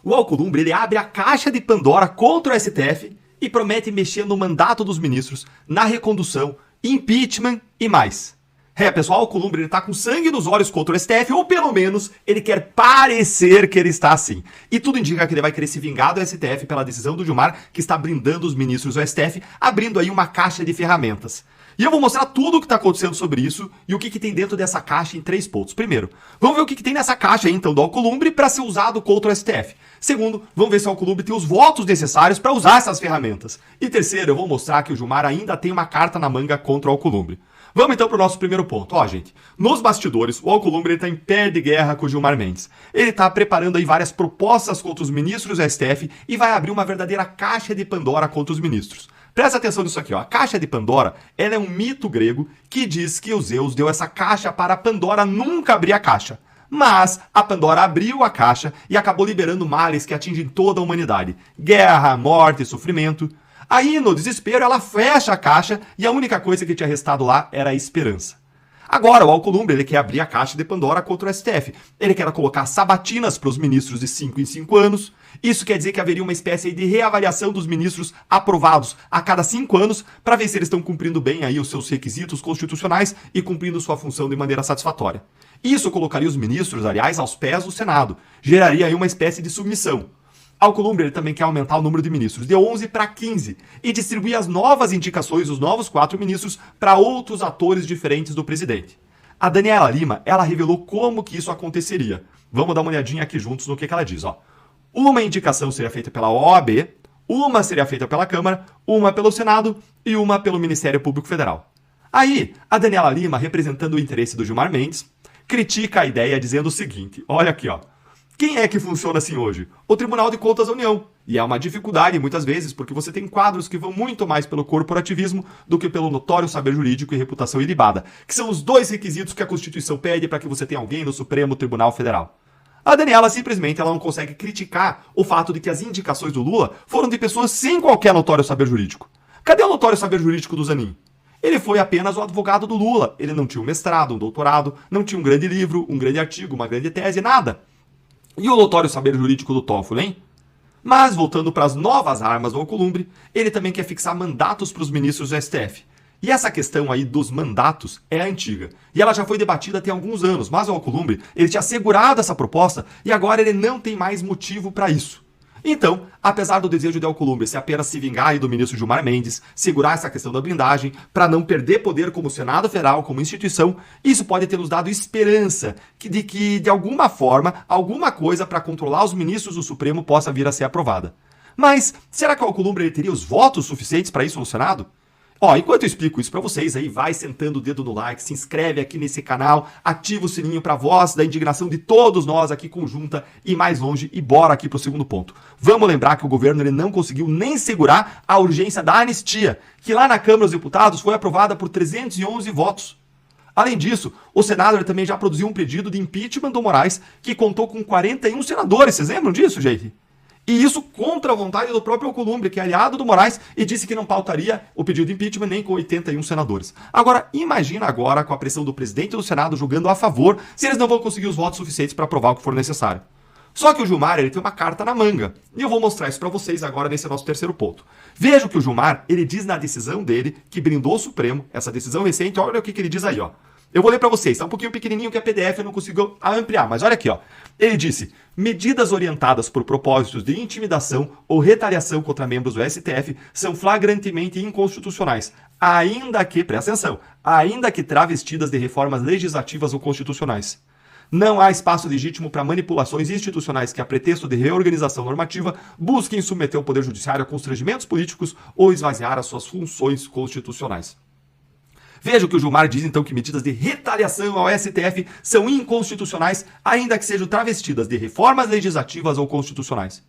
o Alcolumbre ele abre a caixa de Pandora contra o STF e promete mexer no mandato dos ministros, na recondução, impeachment e mais. Pessoal, o Alcolumbre ele tá com sangue nos olhos contra o STF, ou pelo menos ele quer parecer que ele está assim. E tudo indica que ele vai querer se vingar do STF pela decisão do Gilmar, que está blindando os ministros do STF, abrindo aí uma caixa de ferramentas. E eu vou mostrar tudo o que está acontecendo sobre isso e o que tem dentro dessa caixa em 3 pontos. Primeiro, vamos ver o que tem nessa caixa aí, então, do Alcolumbre para ser usado contra o STF. Segundo, vamos ver se o Alcolumbre tem os votos necessários para usar essas ferramentas. E terceiro, eu vou mostrar que o Gilmar ainda tem uma carta na manga contra o Alcolumbre. Vamos então para o nosso primeiro ponto. Gente, nos bastidores, o Alcolumbre está em pé de guerra com o Gilmar Mendes. Ele está preparando aí várias propostas contra os ministros do STF e vai abrir uma verdadeira caixa de Pandora contra os ministros. Presta atenção nisso aqui, A caixa de Pandora, ela é um mito grego que diz que o Zeus deu essa caixa para a Pandora nunca abrir a caixa. Mas a Pandora abriu a caixa e acabou liberando males que atingem toda a humanidade. Guerra, morte, sofrimento. Aí, no desespero, ela fecha a caixa e a única coisa que tinha restado lá era a esperança. Agora, o Alcolumbre ele quer abrir a caixa de Pandora contra o STF. Ele quer colocar sabatinas para os ministros de 5 em 5 anos. Isso quer dizer que haveria uma espécie de reavaliação dos ministros aprovados a cada 5 anos para ver se eles estão cumprindo bem aí os seus requisitos constitucionais e cumprindo sua função de maneira satisfatória. Isso colocaria os ministros, aliás, aos pés do Senado. Geraria aí uma espécie de submissão. Alcolumbre ele também quer aumentar o número de ministros de 11 para 15 e distribuir as novas indicações dos novos 4 ministros para outros atores diferentes do presidente. A Daniela Lima, ela revelou como que isso aconteceria. Vamos dar uma olhadinha aqui juntos no que ela diz. Uma indicação seria feita pela OAB, uma seria feita pela Câmara, uma pelo Senado e uma pelo Ministério Público Federal. Aí, a Daniela Lima, representando o interesse do Gilmar Mendes, critica a ideia dizendo o seguinte, olha aqui, Quem é que funciona assim hoje? O Tribunal de Contas da União. E é uma dificuldade, muitas vezes, porque você tem quadros que vão muito mais pelo corporativismo do que pelo notório saber jurídico e reputação ilibada, que são os 2 requisitos que a Constituição pede para que você tenha alguém no Supremo Tribunal Federal. A Daniela, simplesmente, ela não consegue criticar o fato de que as indicações do Lula foram de pessoas sem qualquer notório saber jurídico. Cadê o notório saber jurídico do Zanin? Ele foi apenas o advogado do Lula. Ele não tinha um mestrado, um doutorado, não tinha um grande livro, um grande artigo, uma grande tese, nada. E o notório saber jurídico do Toffoli, hein? Mas, voltando para as novas armas do Alcolumbre, ele também quer fixar mandatos para os ministros do STF. E essa questão aí dos mandatos é antiga. E ela já foi debatida tem alguns anos, mas o Alcolumbre ele tinha assegurado essa proposta e agora ele não tem mais motivo para isso. Então, apesar do desejo de Alcolumbre ser apenas se vingar aí do ministro Gilmar Mendes, segurar essa questão da blindagem, para não perder poder como Senado Federal, como instituição, isso pode ter nos dado esperança de que, de alguma forma, alguma coisa para controlar os ministros do Supremo possa vir a ser aprovada. Mas, será que o Alcolumbre ele teria os votos suficientes para isso no Senado? Enquanto eu explico isso pra vocês, aí vai sentando o dedo no like, se inscreve aqui nesse canal, ativa o sininho pra voz da indignação de todos nós aqui conjunta e mais longe e bora aqui pro segundo ponto. Vamos lembrar que o governo ele não conseguiu nem segurar a urgência da anistia, que lá na Câmara dos Deputados foi aprovada por 311 votos. Além disso, o Senado ele também já produziu um pedido de impeachment do Moraes, que contou com 41 senadores, vocês lembram disso, gente? E isso contra a vontade do próprio Alcolumbre, que é aliado do Moraes, e disse que não pautaria o pedido de impeachment nem com 81 senadores. Agora, imagina agora com a pressão do presidente do Senado julgando a favor, se eles não vão conseguir os votos suficientes para aprovar o que for necessário. Só que o Gilmar ele tem uma carta na manga, e eu vou mostrar isso para vocês agora nesse nosso terceiro ponto. Veja que o Gilmar, ele diz na decisão dele, que brindou o Supremo, essa decisão recente, olha o que ele diz aí, Eu vou ler para vocês, tá um pouquinho pequenininho que é PDF, eu não consigo ampliar, mas olha aqui, Ele disse, medidas orientadas por propósitos de intimidação ou retaliação contra membros do STF são flagrantemente inconstitucionais, ainda que, presta atenção, ainda que travestidas de reformas legislativas ou constitucionais. Não há espaço legítimo para manipulações institucionais que, a pretexto de reorganização normativa, busquem submeter o Poder Judiciário a constrangimentos políticos ou esvaziar as suas funções constitucionais. Veja o que o Gilmar diz, então, que medidas de retaliação ao STF são inconstitucionais, ainda que sejam travestidas de reformas legislativas ou constitucionais.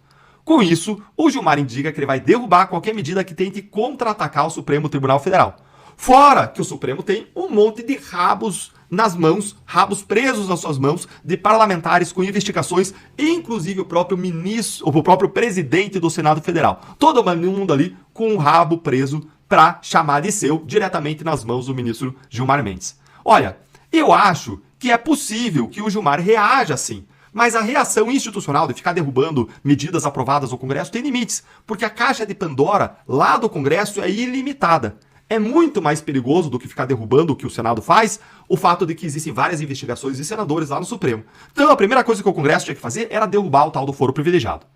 Com isso, o Gilmar indica que ele vai derrubar qualquer medida que tente contra-atacar o Supremo Tribunal Federal. Fora que o Supremo tem um monte de rabos nas mãos, rabos presos nas suas mãos, de parlamentares com investigações, inclusive o próprio ministro, o próprio presidente do Senado Federal. Todo mundo ali com um rabo preso para chamar de seu diretamente nas mãos do ministro Gilmar Mendes. Olha, eu acho que é possível que o Gilmar reaja assim, Mas a reação institucional de ficar derrubando medidas aprovadas no Congresso tem limites, porque a caixa de Pandora lá do Congresso é ilimitada. É muito mais perigoso do que ficar derrubando o que o Senado faz, o fato de que existem várias investigações de senadores lá no Supremo. Então a primeira coisa que o Congresso tinha que fazer era derrubar o tal do foro privilegiado.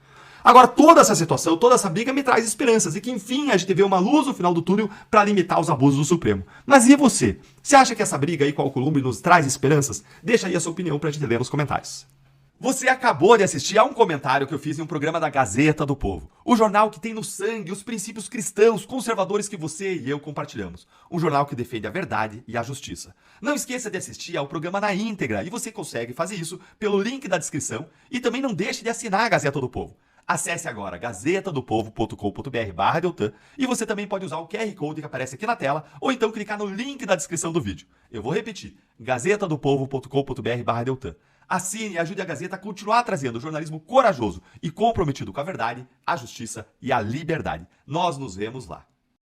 Agora, toda essa situação, toda essa briga me traz esperanças e que, enfim, a gente vê uma luz no final do túnel para limitar os abusos do Supremo. Mas e você? Você acha que essa briga aí com a Alcolumbre nos traz esperanças? Deixa aí a sua opinião para a gente ler nos comentários. Você acabou de assistir a um comentário que eu fiz em um programa da Gazeta do Povo. O jornal que tem no sangue os princípios cristãos conservadores que você e eu compartilhamos. Um jornal que defende a verdade e a justiça. Não esqueça de assistir ao programa na íntegra e você consegue fazer isso pelo link da descrição e também não deixe de assinar a Gazeta do Povo. Acesse agora gazetadopovo.com.br/Deltan e você também pode usar o QR Code que aparece aqui na tela ou então clicar no link da descrição do vídeo. Eu vou repetir, gazetadopovo.com.br/Deltan. Assine e ajude a Gazeta a continuar trazendo jornalismo corajoso e comprometido com a verdade, a justiça e a liberdade. Nós nos vemos lá.